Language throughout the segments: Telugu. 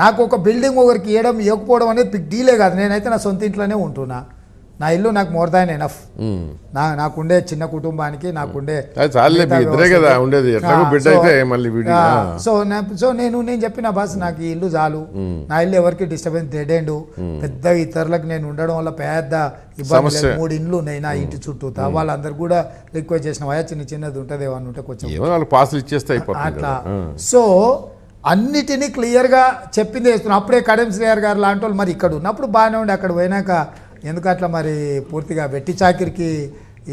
నాకు ఒక బిల్డింగ్ ఒకరికి ఇవ్వకపోవడం అనేది బిగ్ డీలే కాదు. నేనైతే నా సొంత ఇంట్లోనే ఉంటున్నా. నా ఇల్లు నాకు మోర్ దాన్ ఎనఫ్. నాకుండే చిన్న కుటుంబానికి నాకుండే సో నేను చెప్పిన బాస్ నాకు ఈ ఇల్లు చాలు, నా ఇల్లు ఎవరికి డిస్టర్బెన్స్ తెడేండు, పెద్దగా ఇతరులకు నేను ఉండడం వల్ల పెద్ద ఇబ్బంది లేదు. 3 ఇండ్లు ఉన్నాయి నా ఇంటి చుట్టూ. వాళ్ళందరూ కూడా రిక్వెస్ట్ చేసిన వయా చిన్నది ఉంటుంది ఏమన్నా ఉంటే కొంచెం అట్లా. సో అన్నిటినీ క్లియర్గా చెప్పింది చేస్తున్నాం. అప్పుడే కడెం శ్రీహర్ గారు లాంటి వాళ్ళు మరి ఇక్కడ ఉన్నప్పుడు బాగానే ఉండి అక్కడ పోయినాక ఎందుకు అట్లా మరి పూర్తిగా వెట్టి చాకిరికి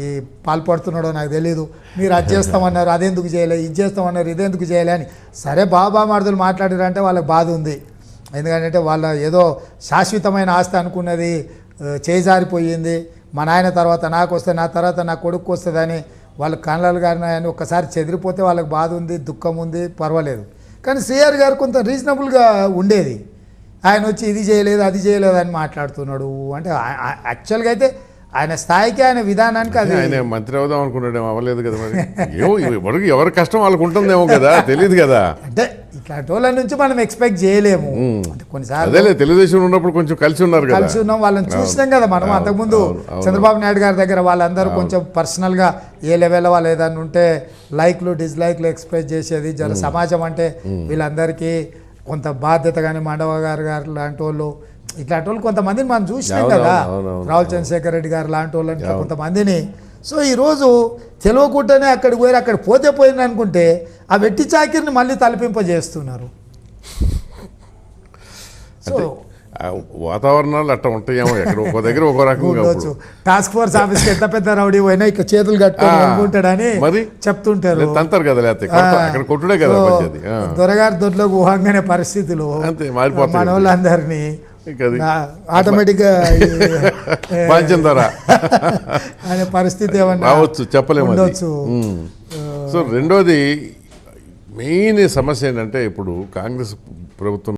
ఈ పాల్పడుతున్నాడో నాకు తెలియదు. మీరు అది చేస్తామన్నారు, అదెందుకు చేయలే, ఇది చేస్తామన్నారు, ఇదెందుకు చేయలే అని. సరే బాబా మరుదులు మాట్లాడారంటే వాళ్ళకి బాధ ఉంది. ఎందుకంటే వాళ్ళ ఏదో శాశ్వతమైన ఆస్తి అనుకున్నది చేజారిపోయింది. మా నాయన తర్వాత నాకు వస్తే, నా తర్వాత నా కొడుకు వస్తుందని వాళ్ళ కళ్ళలు కానీ ఒక్కసారి చెదిరిపోతే వాళ్ళకి బాధ ఉంది, దుఃఖం ఉంది, పర్వాలేదు. కానీ శ్రీహర్ గారు కొంత రీజనబుల్గా ఉండేది. ఆయన వచ్చి ఇది చేయలేదు అది చేయలేదు అని మాట్లాడుతున్నాడు. అంటే యాక్చువల్గా అయితే ఆయన స్థాయికి ఆయన విధానానికి అది ఆయన మంత్రి అవుదాం అనుకున్నాడు, అవ్వలేదు కదా. మరి ఎవరి కష్టం వాళ్ళకు ఉంటుందేమో కదా, తెలియదు కదా. అంటే ఇట్లాంటి వాళ్ళ నుంచి మనం ఎక్స్పెక్ట్ చేయలేము. అంటే కొన్నిసార్లు తెలుగుదేశం ఉన్నప్పుడు కొంచెం కలిసి ఉన్నారు, కలిసి ఉన్నాం, వాళ్ళని చూసినాం కదా మనం. అంతకుముందు చంద్రబాబు నాయుడు గారి దగ్గర వాళ్ళందరూ కొంచెం పర్సనల్గా ఏ లెవెల్లో వాళ్ళు ఏదైనా ఉంటే లైక్లు డిస్లైక్లు ఎక్స్ప్రెస్ చేసేది. సమాజం అంటే వీళ్ళందరికీ కొంత బాధ్యత. కానీ మండవ గారు లాంటి వాళ్ళు, ఇట్లాంటి వాళ్ళు కొంతమందిని మనం చూసినాం కదా. రావుల చంద్రశేఖర్ రెడ్డి గారు లాంటి వాళ్ళు అంటే కొంతమందిని. సో ఈరోజు తెలియకుండానే అక్కడికి పోయి అక్కడ పోయింది అనుకుంటే ఆ వెట్టి చాకిరిని మళ్ళీ తలపింపజేస్తున్నారు. సో వాతావరణాలు అట్లా ఉంటాయేమో, ఎక్కడ ఒక దగ్గర ఒక రకంగా. టాస్క్ ఫోర్స్ ఆఫీస్కి ఎంత పెద్ద రౌడీ పోయినా ఇక్కడ చేతులు కట్టుకొని అనుకుంటాడని మరి చెప్తుంటారు. తంతారు కదా, లేకపోతే అక్కడ కొట్టుడే కదా. దొరగారి దొడ్లోకి ఊహంగానే పరిస్థితులు మన వాళ్ళందరినీ ఆటోమేటిక్గా అనే పరిస్థితి ఏమన్నా చెప్పలేము. సో రెండోది మెయిన్ సమస్య ఏంటంటే ఇప్పుడు కాంగ్రెస్ ప్రభుత్వం